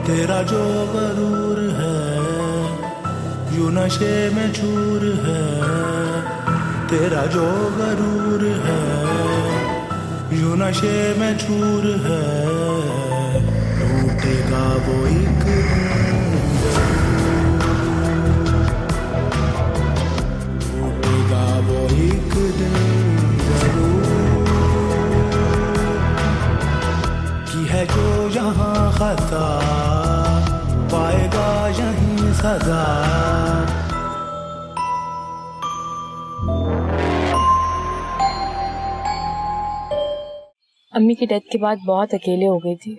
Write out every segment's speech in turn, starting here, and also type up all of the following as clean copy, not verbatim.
तेरा जो गरूर है यूं नशे में चूर है, तेरा जो गरूर है यूं नशे में चूर है, टूटेगा वो एक दिन टूटेगा वो एक दिन जरूर, की है जो यहाँ खता पाएगा यहीं सजा। अम्मी की डेथ के बाद बहुत अकेले हो गई थी।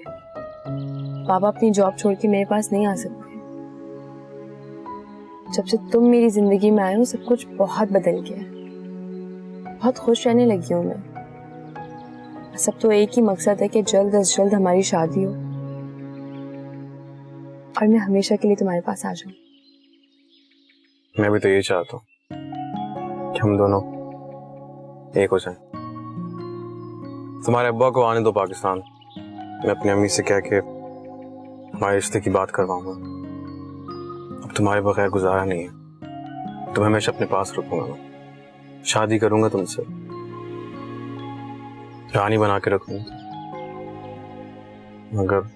पापा अपनी जॉब छोड़ के मेरे पास नहीं आ सकते। जब से तुम मेरी जिंदगी में आए हो सब कुछ बहुत बदल गया है। बहुत खुश रहने लगी हूँ मैं। सब तो एक ही मकसद है कि जल्द से जल्द हमारी शादी हो और मैं हमेशा के लिए तुम्हारे पास आ जाऊं। मैं भी तो यही चाहता हूँ कि हम दोनों एक हो जाएं। तुम्हारे अब्बा को आने दो पाकिस्तान, मैं अपनी अम्मी से कह के हमारे रिश्ते की बात करवाऊंगा। अब तुम्हारे बगैर गुजारा नहीं है, तुम्हें हमेशा अपने पास रखूंगा। मैं शादी करूंगा तुमसे, रानी बना के रखूंगा, मगर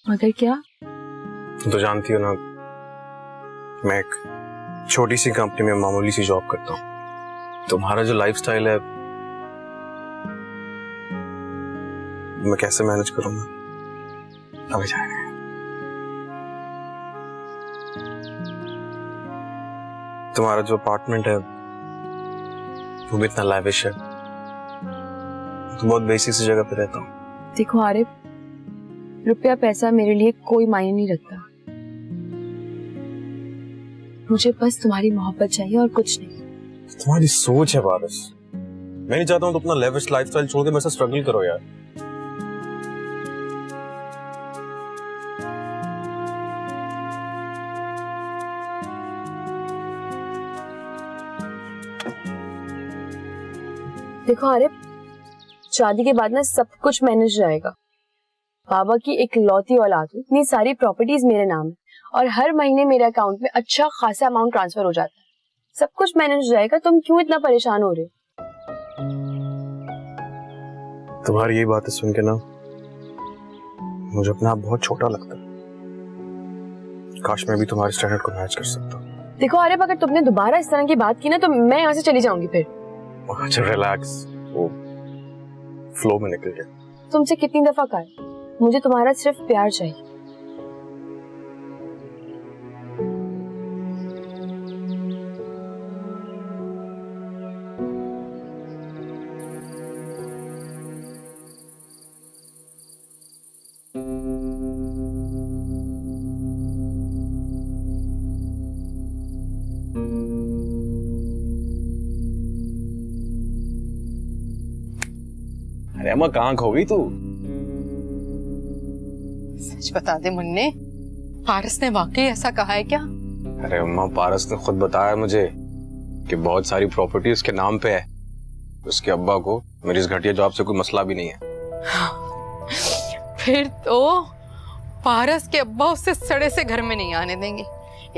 मगर क्या? तुम तो जानती हो ना, मैं एक छोटी सी कंपनी में मामूली सी जॉब करता हूँ। तुम्हारा जो लाइफस्टाइल है मैं कैसे मैनेज करूंगा? अभी जाएंगे। तुम्हारा जो अपार्टमेंट है वो भी इतना लैविश है, तो बहुत बेसिक सी जगह पे रहता हूँ। देखो आरिफ, रुपया पैसा मेरे लिए कोई मायने नहीं रखता। मुझे बस तुम्हारी मोहब्बत चाहिए और कुछ नहीं। तुम्हारी सोच है पारस, मैं नहीं चाहता हूँ तो अपना लेविश लाइफस्टाइल छोड़ के मेरे साथ स्ट्रगल करो यार। देखो आरिफ, शादी के बाद ना सब कुछ मैनेज हो जाएगा। बाबा की एक लौती औलाद हूँ, इतनी सारी प्रॉपर्टीज मेरे नाम है और हर महीने मेरे अकाउंट में अच्छा खासा अमाउंट ट्रांसफर हो जाता है। सब कुछ मैनेज हो जाएगा, तुम क्यों इतना परेशान हो रहे हो? तुम्हारी यही बातें सुन के ना मुझे अपना आप बहुत छोटा लगता है। काश मैं भी तुम्हारे स्टैंडर्ड को मैच कर सकता। देखो आरिफ, अगर तुमने दोबारा इस तरह की बात की ना तो मैं यहाँ से चली जाऊंगी फिर। अच्छा रिलैक्स, वो फ्लो में निकल गया। तुमसे कितनी दफा कहा, मुझे तुम्हारा सिर्फ प्यार चाहिए। अरे अम्मा कहाँ खो गई तू? सच बता दे मुन्ने, पारस ने वाकई ऐसा कहा है क्या? अरे अम्मा पारस ने खुद बताया मुझे कि बहुत सारी प्रॉपर्टी उसके नाम पे है। उसके अब्बा को मेरी इस घटिया जॉब से कोई मसला भी नहीं है। फिर तो पारस के अब्बा उससे सड़े से घर में नहीं आने देंगे।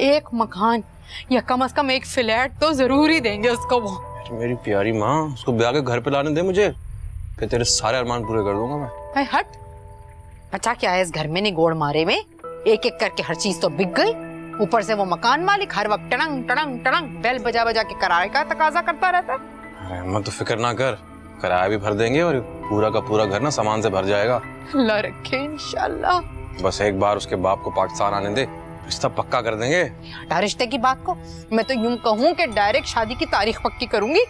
एक मकान या कम से कम एक फ्लैट तो जरूर ही देंगे उसको वो। मेरी प्यारी माँ, उसको ब्याह के घर पे लाने दे मुझे, फिर तेरे सारे अरमान पूरे कर दूंगा मैं। भाई हट, बचा क्या है इस घर में निगोड़ मारे में? एक एक करके हर चीज तो बिक गई, ऊपर से वो मकान मालिक हर वक्त टड़ंग टड़ंग टड़ंग बेल बजा बजा के किराए का तकाजा करता रहता है। अरे अम्मा तो फिक्र ना कर, किराया भी भर देंगे और पूरा का पूरा घर ना सामान से भर जाएगा। अल्लाह रखे इंशाल्लाह। बस एक बार उसके बाप को पाकिस्तान आने दे, रिश्ता पक्का कर देंगे। हटा रिश्ते की बात को, मैं तो यूं कहूं कि डायरेक्ट शादी की तारीख पक्की करूंगी।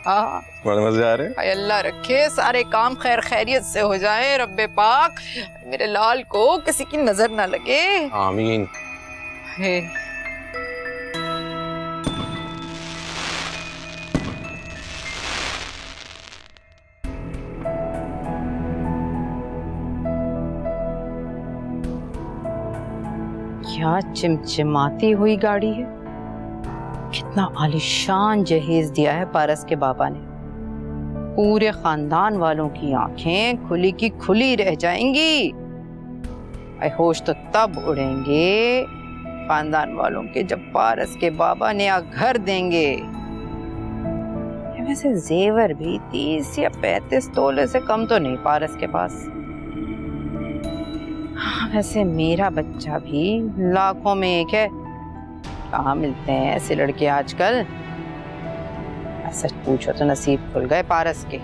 हाँ बड़े मजे आ रहे हैं। अल्लाह रखे सारे काम खैर खैरियत से हो जाए, रब्बे पाक मेरे लाल को किसी की नजर ना लगे। आमीन। हे क्या चिमचिमाती हुई गाड़ी है, कितना आलीशान जहेज दिया है पारस के बाबा ने। पूरे खानदान वालों की आंखें खुली की खुली रह जाएंगी। होश तो तब उड़ेंगे खानदान वालों के जब पारस के बाबा नया घर देंगे। वैसे जेवर भी 30 या 35 तोले से कम तो नहीं पारस के पास। हाँ, वैसे मेरा बच्चा भी लाखों में एक है। कहाँ मिलते हैं ऐसे लड़के आजकल। सच पूछो तो नसीब खुल गए पारस के।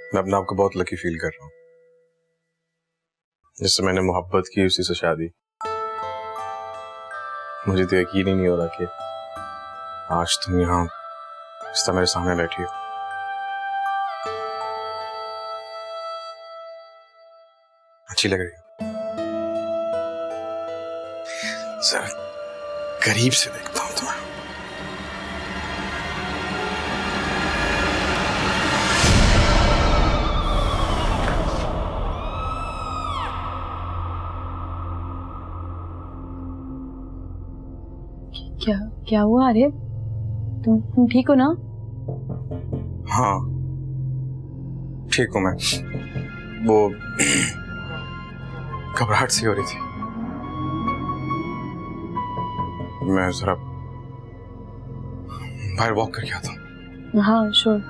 मैं अपने आप को बहुत लकी फील कर रहा हूँ। जिससे मैंने मोहब्बत की उसी से शादी। मुझे तो यकीन ही नहीं हो रहा कि आज तुम यहाँ इस तरह मेरे सामने बैठी हो। अच्छी लग रही हो। जरा करीब से देखता हूँ तुम्हें। क्या हुआ आर्य? तुम ठीक हो ना? हाँ ठीक हूँ मैं। वो घबराहट सी हो रही थी। मैं जरा बाहर वॉक करके आता हूँ। हाँ श्योर।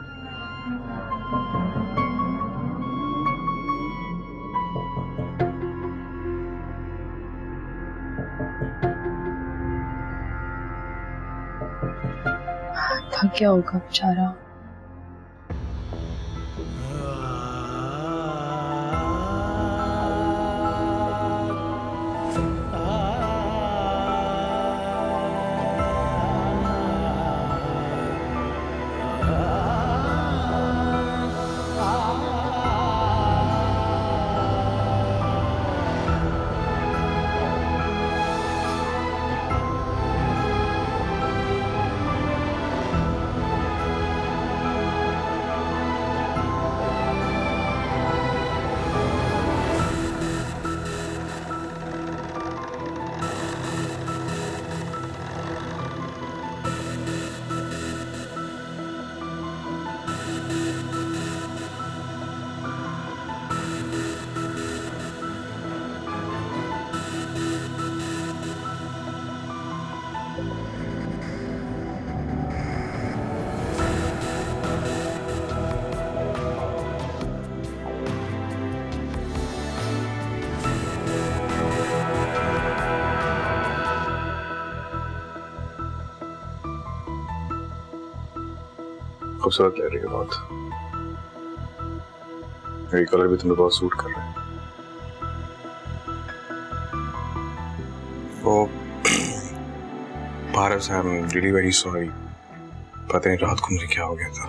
थक गया होगा बेचारा। खूबसूरत लग रही है बहुत। ये कलर भी तुम्हें बहुत सूट कर रहा है। वो Paras, I am really very sorry. पता नहीं रात को मुझे क्या हो गया था।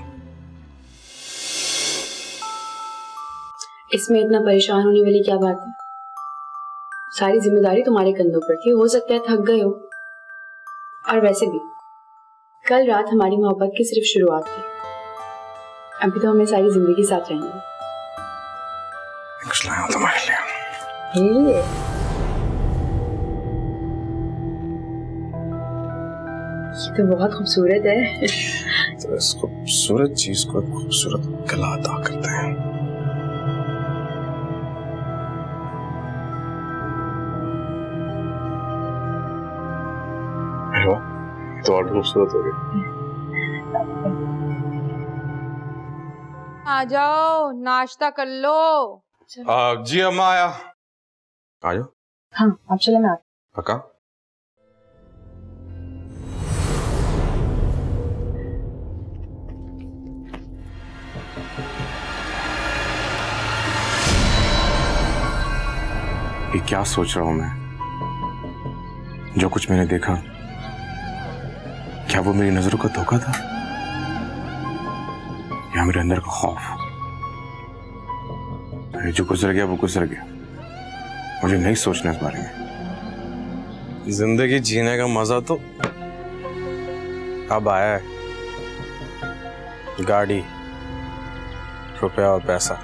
इसमें इतना परेशान होने वाली क्या बात है? सारी जिम्मेदारी तुम्हारे कंधों पर थी। हो सकता है थक गए हो। और वैसे भी कल रात हमारी मोहब्बत की सिर्फ शुरुआत थी। अभी तो हमें सारी जिंदगी साथ रहना है। कुछ लाया हूं तुम्हारे लिए। ये तो बहुत खूबसूरत है। तो इस खूबसूरत चीज को खूबसूरत गला अदा करते हैं। अरे वाह, तो और खूबसूरत हो गई। आ जाओ, नाश्ता कर लो। जी अम्मा आया। आ जाओ। हाँ आप चलो, मैं आती। पक्का? ये क्या सोच रहा हूं मैं? जो कुछ मैंने देखा, क्या वो मेरी नजरों का धोखा था? मेरे अंदर का खौफ, जो गुजर गया वो गुजर गया, मुझे नहीं सोचना इस बारे में। जिंदगी जीने का मजा तो अब आया है। गाड़ी, रुपया और पैसा,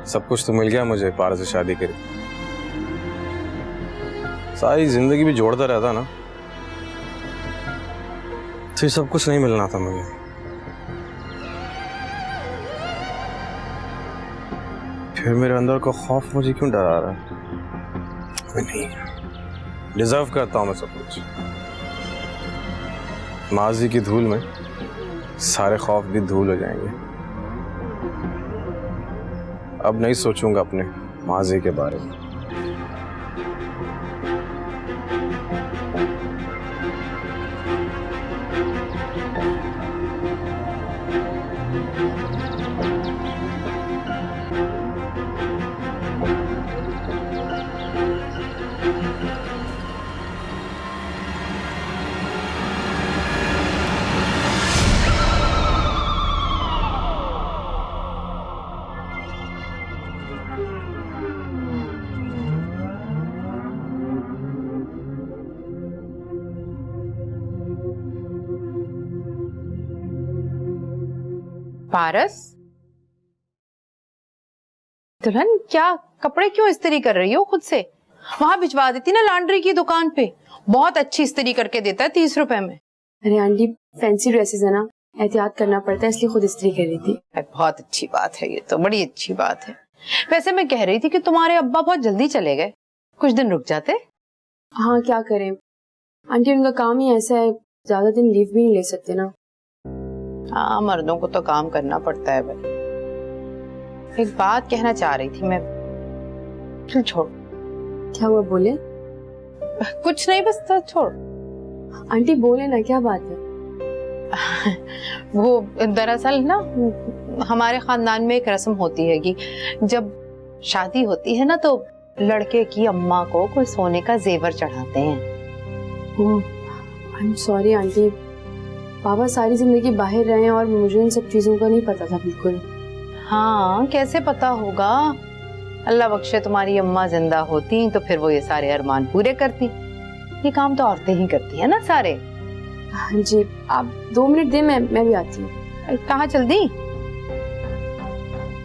सब कुछ तो मिल गया मुझे पारा से शादी करी। सारी जिंदगी भी जोड़ता रहता ना तो ये सब कुछ नहीं मिलना था मुझे। फिर मेरे अंदर का खौफ मुझे क्यों डरा रहा है? मैं नहीं डिजर्व करता हूं मैं सब कुछ। माजी की धूल में सारे खौफ भी धूल हो जाएंगे। अब नहीं सोचूंगा अपने माजी के बारे में। पारस, दुल्हन क्या कपड़े क्यों इस्त्री कर रही हो खुद से? वहां भिजवा देती ना लॉन्ड्री की दुकान पे, बहुत अच्छी इस्त्री करके देता है 30 रुपए में। अरे आंटी, फैंसी ड्रेसेस है ना, एहतियात करना पड़ता है, इसलिए खुद इस्त्री कर रही थी। बहुत अच्छी बात है, ये तो बड़ी अच्छी बात है। वैसे मैं कह रही थी कि तुम्हारे अब्बा बहुत जल्दी चले गए, कुछ दिन रुक जाते। हाँ क्या करें आंटी, उनका काम ही ऐसा है, ज्यादा दिन लीव भी नहीं ले सकते ना। हाँ, मर्दों को तो काम करना पड़ता है भाई। एक बात कहना चाह रही थी मैं, चल छोड़। क्या हुआ, बोले? कुछ नहीं, बस तो छोड़। आंटी बोले ना, क्या बात है? वो दरअसल ना हमारे खानदान में एक रस्म होती है कि जब शादी होती है ना तो लड़के की अम्मा को कोई सोने का जेवर चढ़ाते हैं। आई एम सॉरी आंटी, पापा सारी जिंदगी बाहर रहे हैं और मुझे इन सब चीजों का नहीं पता था बिल्कुल। हाँ, कैसे पता होगा? अल्लाह बख्शे तुम्हारी अम्मा जिंदा होती तो फिर वो ये सारे अरमान पूरे करती। ये काम तो औरतें ही करती है ना सारे। हाँ जी, आप 2 मिनट दें, मैं भी आती हूँ। कहाँ चल दी?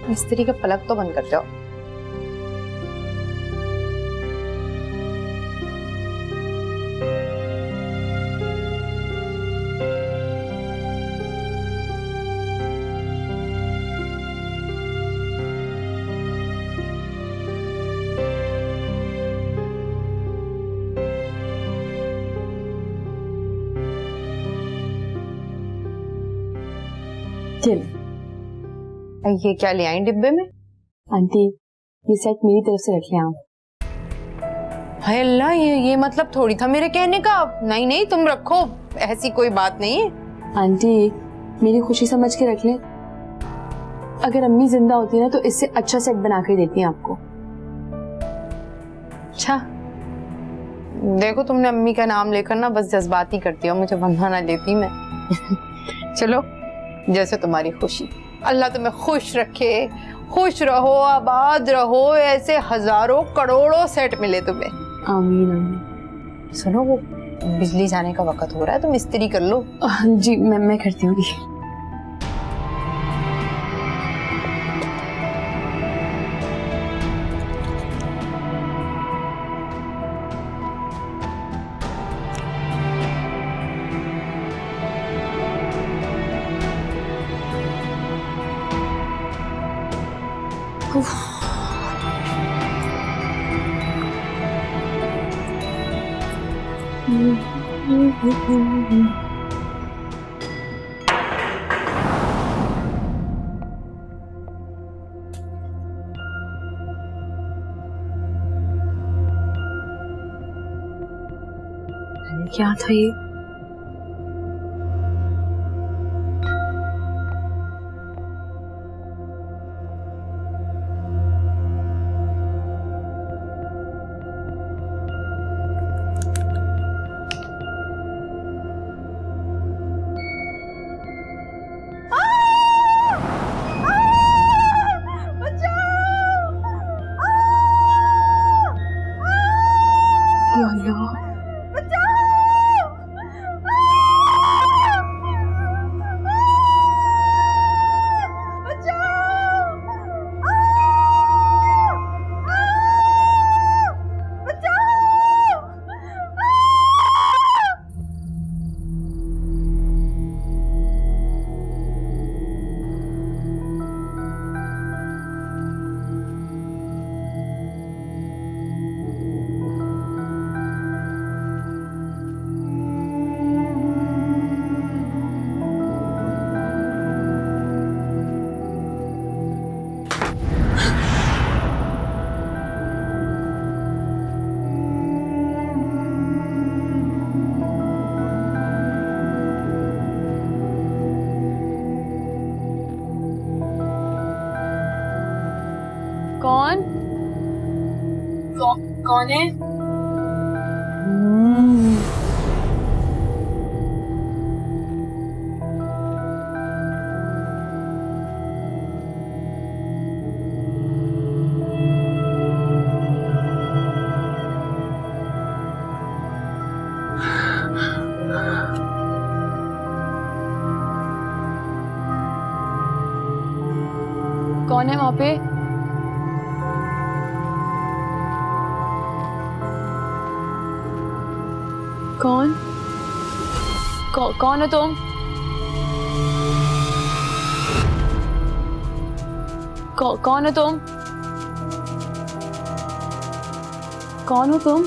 मिस्त्री का पलक तो बंद कर जाओ। ये क्या ले आई डिब्बे में? आंटी, ये सेट मेरी तरफ से रख लिया आप। हाय अल्लाह, ये मतलब थोड़ी था मेरे कहने का। नहीं नहीं, तुम रखो, ऐसी कोई बात नहीं है। आंटी, मेरी खुशी समझ के रख ले। अगर अम्मी जिंदा होती ना तो इससे अच्छा सेट बना के देती हैं आपको। अच्छा, देखो तुमने अम्मी का नाम लेकर ना बस जज्बाती करती हो, मुझे बंधा ना लेती मैं। चलो, जैसे तुम्हारी खुशी। अल्लाह तुम्हें खुश रखे, खुश रहो, आबाद रहो, ऐसे हजारों करोड़ों सेट मिले तुम्हें। आमीन आमीन। सुनो, वो बिजली जाने का वक्त हो रहा है, तुम इस्त्री कर लो। जी मैं करती हूँ। क्या था ये? कौन है? कौन है वहां पे? कौन कौन हो तुम? कौन हो तुम? कौन हो तुम?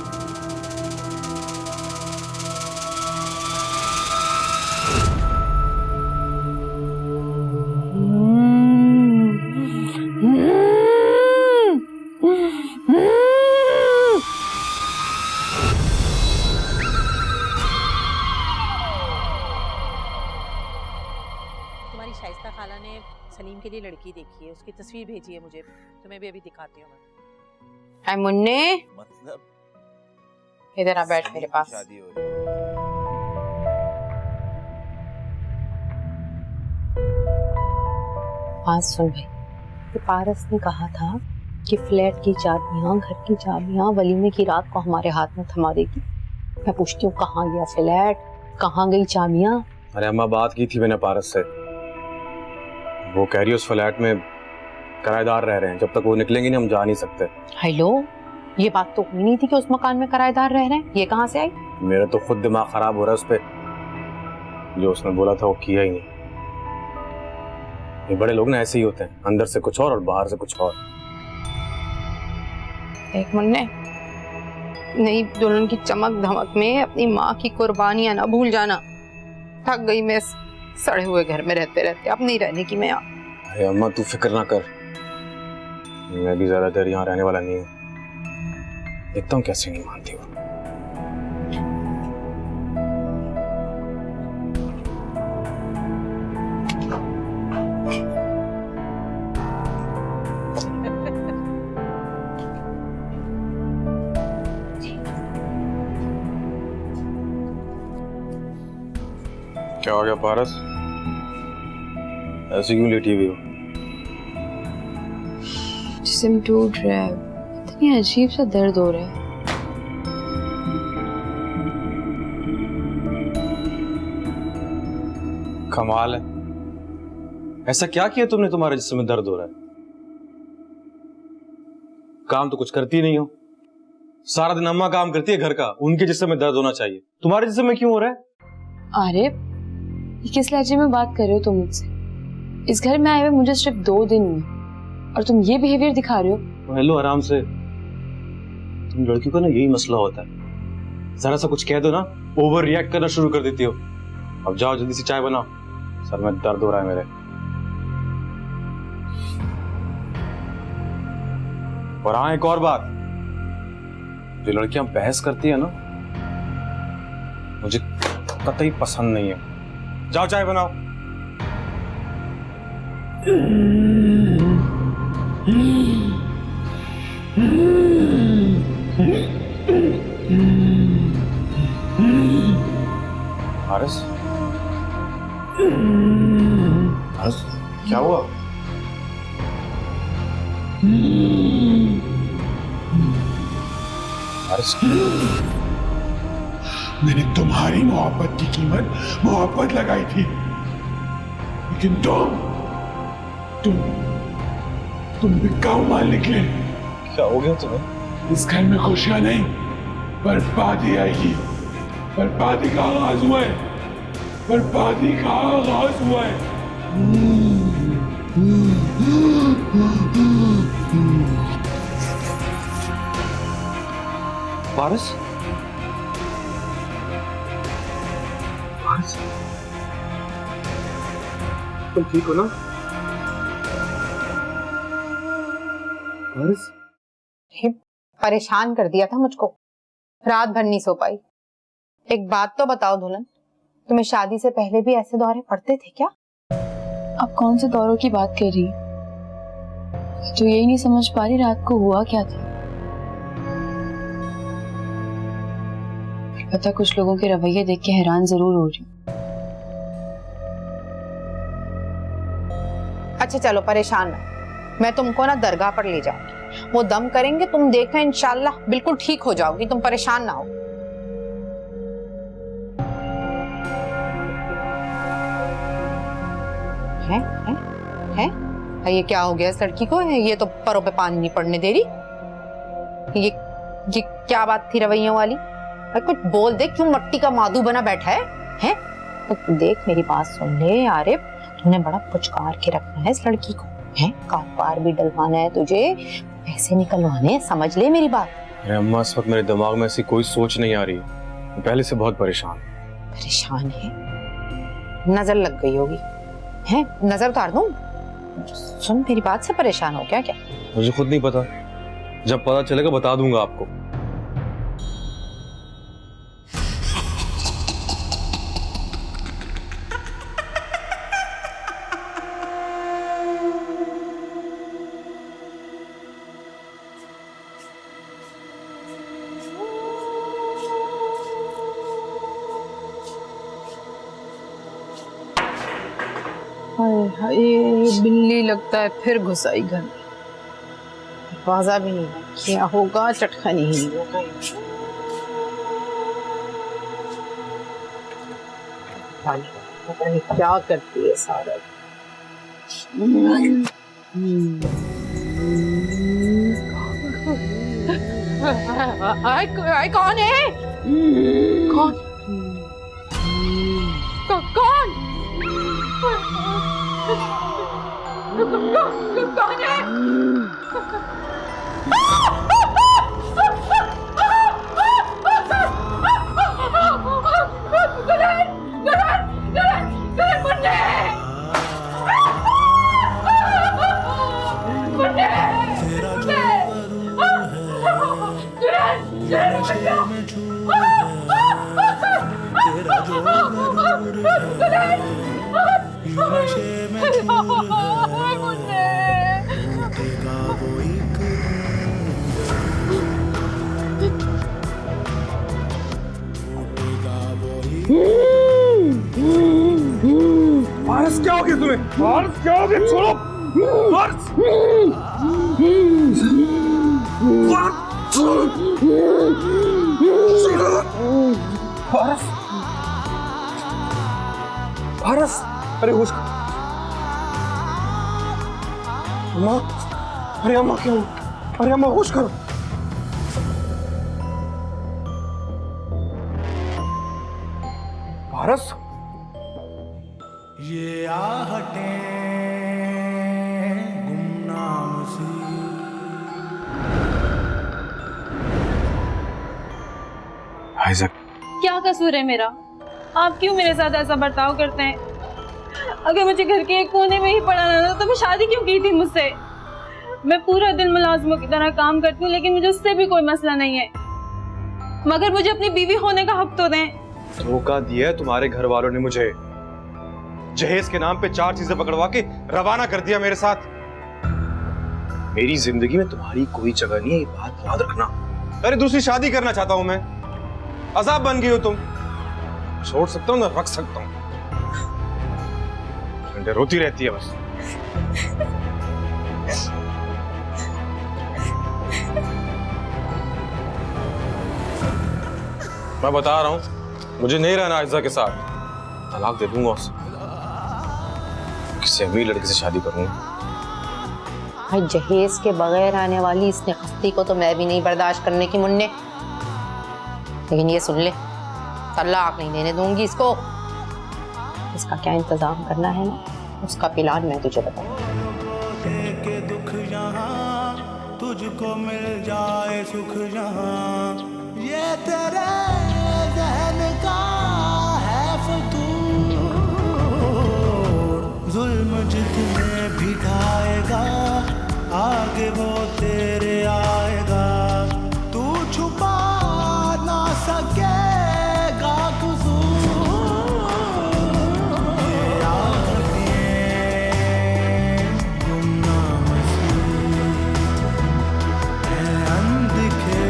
तुम्हारी शाइस्ता खाला ने सलीम के लिए लड़की देखी है, उसकी तस्वीर भेजी है मुझे, तुम्हें भी अभी दिखाती हूँ मैं। हाय मुन्ने, मतलब इधर आ बैठ मेरे पास। शादी हो रही है। बात सुन भाई, तो पारस ने कहा था कि फ्लैट की चाबियां, घर की चाबियां वलीमे की रात को हमारे हाथ में थमा देगी। मैं पूछती हूँ कहाँ गया फ्लैट, कहाँ गई चाबियां? अरे अम्मा, बात की थी मैंने पारस से, वो कह रही है उस फ्लैट में किराएदार रह रहे हैं, जब तक वो निकलेंगे नहीं हम जा नहीं सकते। हेलो, ये बात तो हुई नहीं थी कि उस मकान में किराएदार रह रहे हैं, ये कहाँ से आई? मेरा तो खुद दिमाग खराब हो रहा है उस पे, जो उसने बोला था वो किया ही नहीं। ये बड़े लोग ना ऐसे ही होते हैं, अंदर से कुछ और बाहर से कुछ और। एक मुन्ने, नई दुल्हन की चमक धमक में अपनी माँ की कुर्बानियां ना भूल जाना। थक गई मैं इस सड़े हुए घर में रहते रहते, अब नहीं रहने की मैं। अरे अम्मा तू फिक्र ना कर, मैं भी ज्यादा देर यहाँ रहने वाला नहीं हूँ। देखता हूँ कैसे नहीं मानती वो। क्या हो गया पारस, ऐसे क्यों लेटी हुई हो? जिस्म टूट रहा है, इतनी अजीब सा दर्द हो रहा है। कमाल है, ऐसा क्या किया तुमने तुम्हारे जिस्म में दर्द हो रहा है? काम तो कुछ करती नहीं हो, सारा दिन अम्मा काम करती है घर का, उनके जिस्म में दर्द होना चाहिए, तुम्हारे जिस्म में क्यों हो रहा है? अरे ये किस लहजे में बात कर रहे हो तुम मुझसे? इस घर में आए हुए मुझे सिर्फ 2 दिन हुए और तुम ये बिहेवियर दिखा रहे हो। तो हेलो, आराम से। तुम लड़कियों का ना यही मसला होता है, जरा सा कुछ कह दो ना ओवर रिएक्ट करना शुरू कर देती हो। अब जाओ जल्दी से चाय बनाओ, सर में दर्द हो रहा है मेरे। और हाँ, एक और बात, जो लड़कियां बहस करती है ना, मुझे कतई पसंद नहीं है। जाओ चाय बनाओ। हारिस, हारिस क्या हुआ? हारिस, मैंने तुम्हारी मोहब्बत की कीमत मोहब्बत लगाई थी, लेकिन तुम बिकाऊ माल निकले। क्या हो गया तुम्हें? इस घर में खुशियां नहीं, बर्बादी आएगी। बर्बादी का आगाज हुआ है, बर्बादी का आगाज हुआ है। पारस, तुम ठीक हो ना? पारस, परेशान कर दिया था मुझको, रात भर नहीं सो पाई। एक बात तो बताओ दुल्हन, तुम्हें शादी से पहले भी ऐसे दौरे पड़ते थे क्या? अब कौन से दौरों की बात कर रही? तो यही नहीं समझ पा रही रात को हुआ क्या था। पता कुछ लोगों के रवैये देख के हैरान जरूर हो रही हूँ। अच्छा चलो परेशान ना, मैं तुमको ना दरगाह पर ले जाऊंगी, वो दम करेंगे, तुम देखना इंशाल्लाह बिल्कुल ठीक हो जाओगी, तुम परेशान ना हो। हैं? ये क्या हो गया इस लड़की को? ये तो परों पे पानी नहीं पड़ने दे रही। ये क्या बात थी रवैयों वाली? अरे कुछ बोल दे, क्यों मट्टी का मादू बना बैठा है? हैं? तो देख मेरी बात सुन ले आरिफ, तूने बड़ा पुचकार के रखना है इस लड़की को, हैं? कारोबार भी डलवाना है तुझे, पैसे निकलवाने, समझ ले मेरी बात। अरे अम्मा, इस वक्त मेरे दिमाग में ऐसी कोई सोच नहीं आ रही, मैं पहले से बहुत परेशान। परेशान है? नजर लग गई होगी, हैं? नजर उतार दूं? सुन मेरी बात से परेशान हो क्या? मुझे खुद नहीं पता, जब पता चलेगा बता दूंगा आपको। ये बिल्ली लगता है फिर घुस आई घर में, दरवाजा भी नहीं क्या होगा, चटखा नहीं होगा। पता नहीं क्या करती है सारा। कौन है? कौन? कौन है? फारस, क्या हो गया तुम्हें? फारस, क्या हो गया? छोड़ो फारस! फारस! फारस! अरे होश करो अम्मा, अरे अम्मा क्यों? अरे अम्मा होश करो। फारस, ये आहटें गुमनाम सी। आइज़ैक, क्या कसूर है मेरा? आप क्यों मेरे साथ ऐसा बर्ताव करते हैं? अगर मुझे घर के एक कोने में ही पढ़ाना था तो मैं शादी क्यों की थी मुझसे? मैं पूरा दिन मुलाजमों की तरह काम करती हूँ, लेकिन मुझे उससे भी कोई मसला नहीं है, मगर मुझे अपनी बीवी होने का हक तो दें। धोखा दिया है तुम्हारे घर वालों ने मुझे, जहेज के नाम पे 4 चीजें पकड़वा के रवाना कर दिया मेरे साथ। मेरी जिंदगी में तुम्हारी कोई जगह नहीं है, ये बात याद रखना। अरे दूसरी शादी करना चाहता हूं मैं, अजाब बन गई हो तुम। छोड़ सकता हूं ना रख सकता हूं, घंटे रोती रहती है बस। मैं बता रहा हूं, मुझे नहीं रहना आयजा के साथ, तलाक दे दूंगा उसे, किसी अमीर लड़के से शादी करूंगा। भाई जहेज के बगैर आने वाली इस निखस्ती को तो मैं भी नहीं बर्दाश्त करने की मुन्ने, लेकिन ये सुन ले, तलाक नहीं देने दूंगी इसको। इसका क्या इंतजाम करना है ना, उसका प्लान मैं तुझे बताऊंगी। के दुख यहाँ तुझको मिल जाए सुख यहाँ, ये तेरे ज़हन का है फतूर। जुल्म जितने भी ढाएगा आगे वो तेरे आएगा, तू छुपा ना सकेगा कसूर। ये आहटें गुमनाम सी हैं, अनदिखे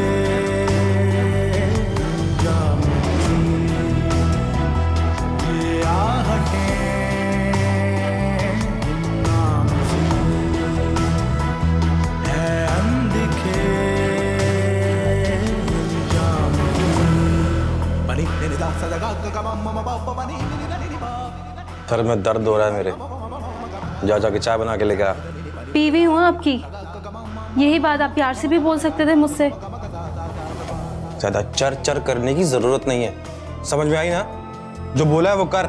सर में दर्द हो रहा है मेरे, जा जाके चाय बना के लेके आ। पी हुई हूँ आपकी, यही बात आप प्यार से भी बोल सकते थे मुझसे। ज्यादा चर चर करने की जरूरत नहीं है, समझ में आई ना? जो बोला है वो कर,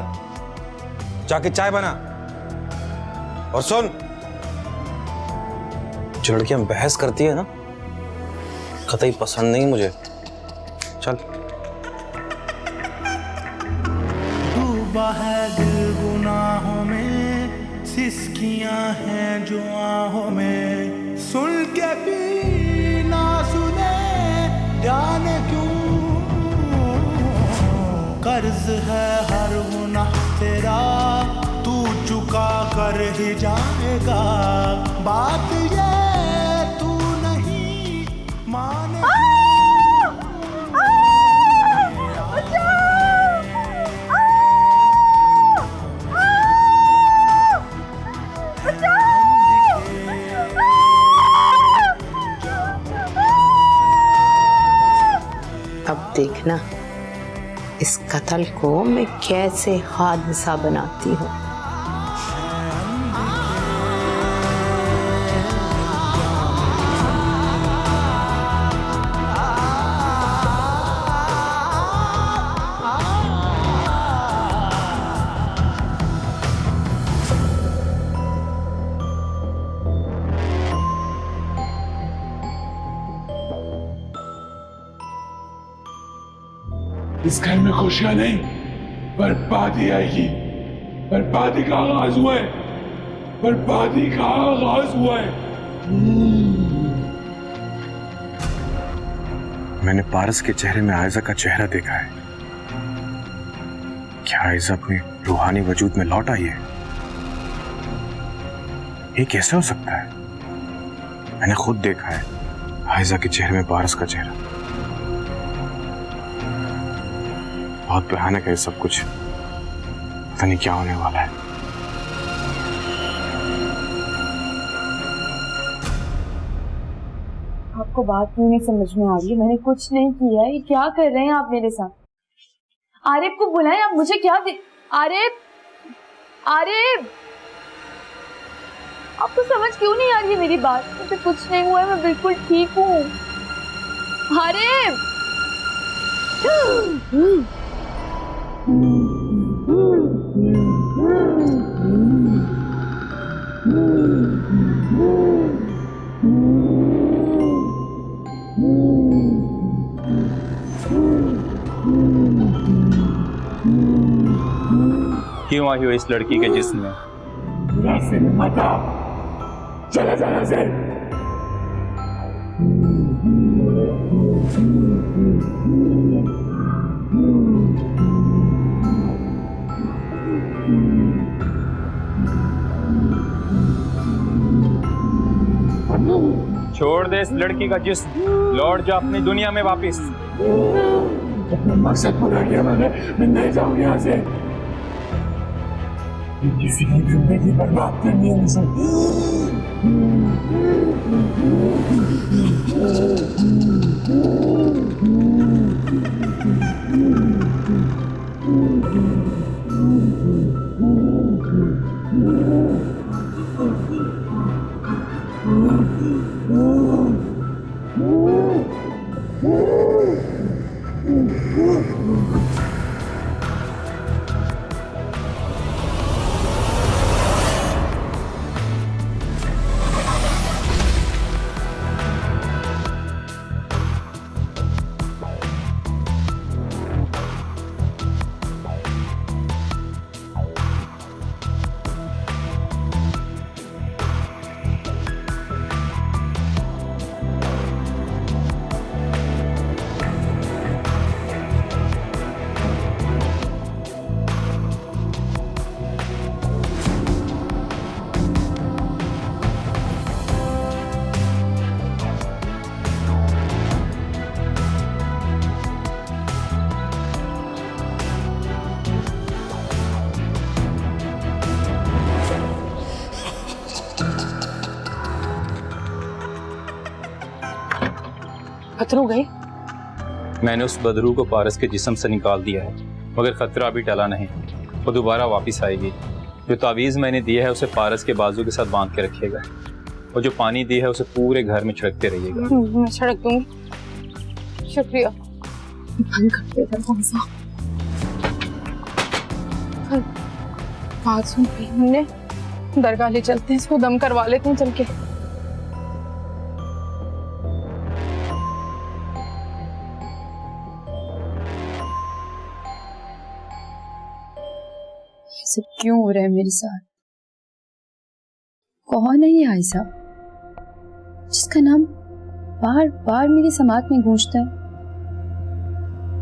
जाके चाय बना। और सुन, जो लड़कियां बहस करती है ना, कतई पसंद नहीं मुझे। चल। डूबा है दिल गुनाहों में, सिसकियां हैं जो आहों में, सुन के भी ना सुने जाने क्यों। कर्ज है हर गुनाह तेरा, तू चुका कर ही जाएगा। बात ये तू नहीं माने। अब देखना इस कत्ल को मैं कैसे हादसा बनाती हूँ। इस घर में खुशियां नहीं, बर्बादी आएगी। बर्बादी का आगाज हुआ है, बर्बादी का आगाज हुआ है। मैंने पारस के चेहरे में आयजा का चेहरा देखा है। क्या आयजा अपने रूहानी वजूद में लौट आई है? ये कैसे हो सकता है? मैंने खुद देखा है आयजा के चेहरे में पारस का चेहरा। बहुत भयानक है ये सब कुछ, पता नहीं क्या होने वाला है। आपको बात क्यों नहीं समझ में आ रही? मैंने कुछ नहीं किया, ये क्या कर रहे हैं आप मेरे साथ? आरिफ को बुलाएं, आप मुझे क्या दे? आरिफ, आरिफ, आपको समझ क्यों नहीं आ रही है मेरी बात? मुझे कुछ नहीं हुआ है, मैं बिल्कुल ठीक हूँ। आरिफ, क्यों आई हो इस लड़की के जिस्म में? चला जाना से। छोड़ दे इस लड़की का जिस्म, लौट जा अपनी दुनिया में वापिस। अपना मकसद पूरा किया मैंने, मैं नहीं जाऊंगा यहाँ से। किसी की जिंदगी बर्बाद करनी है मुझे। खतरों गए। मैंने उस बदरू को पारस के जिस्म से निकाल दिया है। मगर खतरा अभी टला नहीं, वो दोबारा वापस आएगी। जो तावीज़ मैंने दिया है उसे पारस के बाजू के साथ बांध के रखिएगा, और जो पानी दिया है उसे पूरे घर में छिड़कते रहिएगा। मैं छिड़क दूंगी, शुक्रिया। बंद करते थे कौन सा बात सुन रही हमने, दरगाह ले चलते हैं, इसको दम करवा लेते हैं चल के। ये सब क्यों हो रहा है मेरे साथ? कौन है ये आयशा जिसका नाम बार बार मेरे समाज में गूंजता है?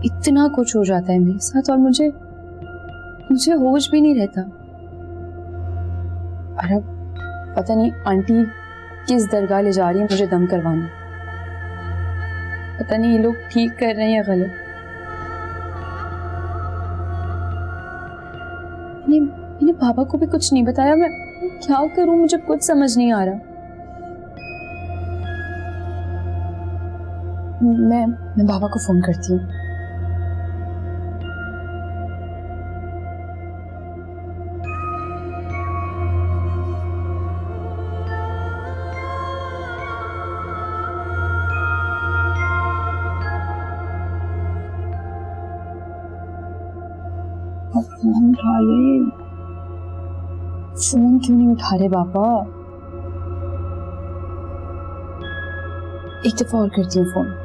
इतना कुछ हो जाता है मेरे साथ और मुझे होश भी नहीं रहता। और अब पता नहीं आंटी किस दरगाह ले जा रही है मुझे दम करवाने। पता नहीं ये लोग ठीक कर रहे हैं या गलत। मैंने पापा को भी कुछ नहीं बताया। मैं क्या करूं, मुझे कुछ समझ नहीं आ रहा। मैं बाबा को फोन करती हूँ। फोन उठा ले। फोन क्यों नहीं उठा रहे पापा? एक दफा और करती हूँ फोन।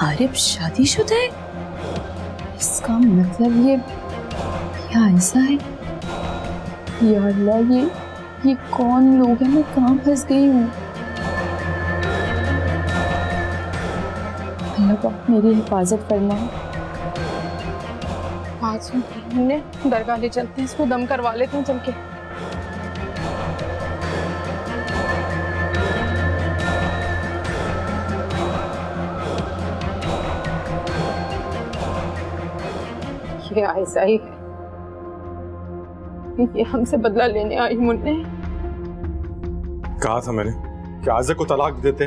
आरिफ शादीशुदा है? इसका मतलब ये ऐसा है? या अल्लाह, ये कौन लोग हैं? मैं कहाँ फंस गई हूँ? अल्लाह पाक मेरी हिफाजत करना। बात सुन हमने, दरगाह ले चलते हैं, इसको दम करवा लेते हैं चल के। ये आयशा ही है, ये हमसे बदला लेने आई। मुन्ने कहा था मैंने कि आयशा को तलाक दे देते,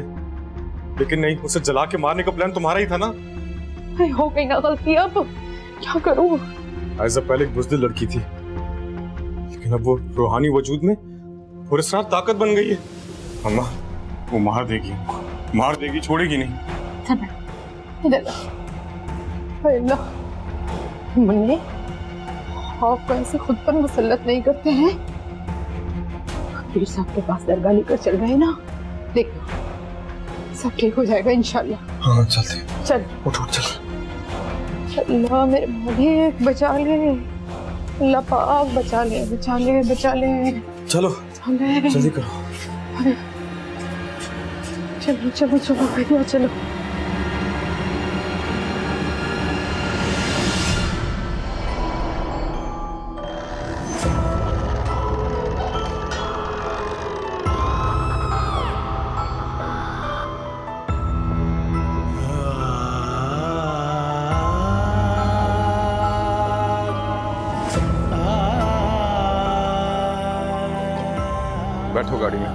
लेकिन नहीं, उसे जला के मारने का प्लान तुम्हारा ही था ना। हो गई ना गलती, अब क्या करूं? आयशा पहले एक बुज़दिल लड़की थी, लेकिन अब वो रूहानी वजूद में पुरस्कार ताकत बन गई है। अम्मा, वो मार देगी, मार देगी, छोड़ेगी नहीं। इधर अल्लाह, मुन्ने खौफ को ऐसे खुद पर मुसल्लत नहीं करते हैं। पीर साहब के पास दरगाह लेकर चल रहे हैं ना, देखो सब ठीक हो जाएगा इंशाल्लाह। हाँ चलते, चल उठ चल। अल्लाह मेरे मालिक बचा ले, अल्लाह पाक बचा ले, बचा ले, बचा ले। चलो जल्दी करो। चलो चलो चलो भैया चलो। बैठो गाड़ी में।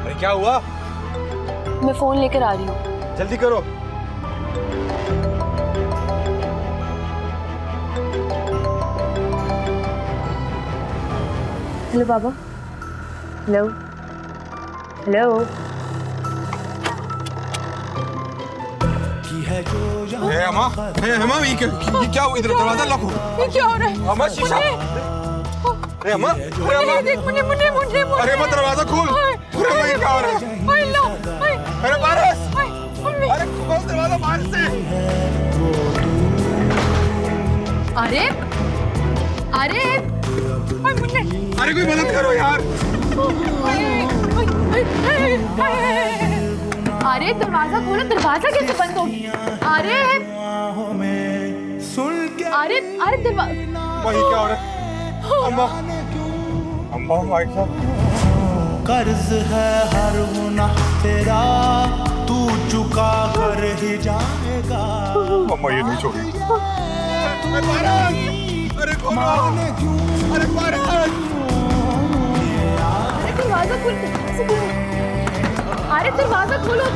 अरे क्या हुआ? मैं फोन लेकर आ रही हूँ। जल्दी करो। हेलो बाबा। Hello hello. अम्मा, अम्मा ये क्या हुआ? इधर दरवाजा लॉक हो। ये क्या हो रहा है? अम्मा शीशा। अरे अम्मा, अरे अम्मा, देख मुन्ने मुन्ने मुन्ने मुन्ने। अरे अम्मा दरवाजा खोल। अरे अम्मा ये क्या हो रहा है? ओए लो, ओए, अरे पारस, मम्मी। अरे खोल दरवाजा बाहर से। अरे अरे ओए मुन्ने। अरे कोई मदद करो यार। अरे दरवाजा खोलो, दरवाजा कैसे बंद हो गया? अरे अरे अरे दरवाजा। अम्मा ये क्या हो रहा है? अम्मा, अम्मा भाई साहब। कर्ज है हर गुनाह तेरा, तू चुका कर ही जाएगा। अम्मा ये नहीं छोड़ी। अरे पारस, अरे खोलो। अरे पारस। अरे दरवाजा खोलो, अरे दरवाजा खोलो।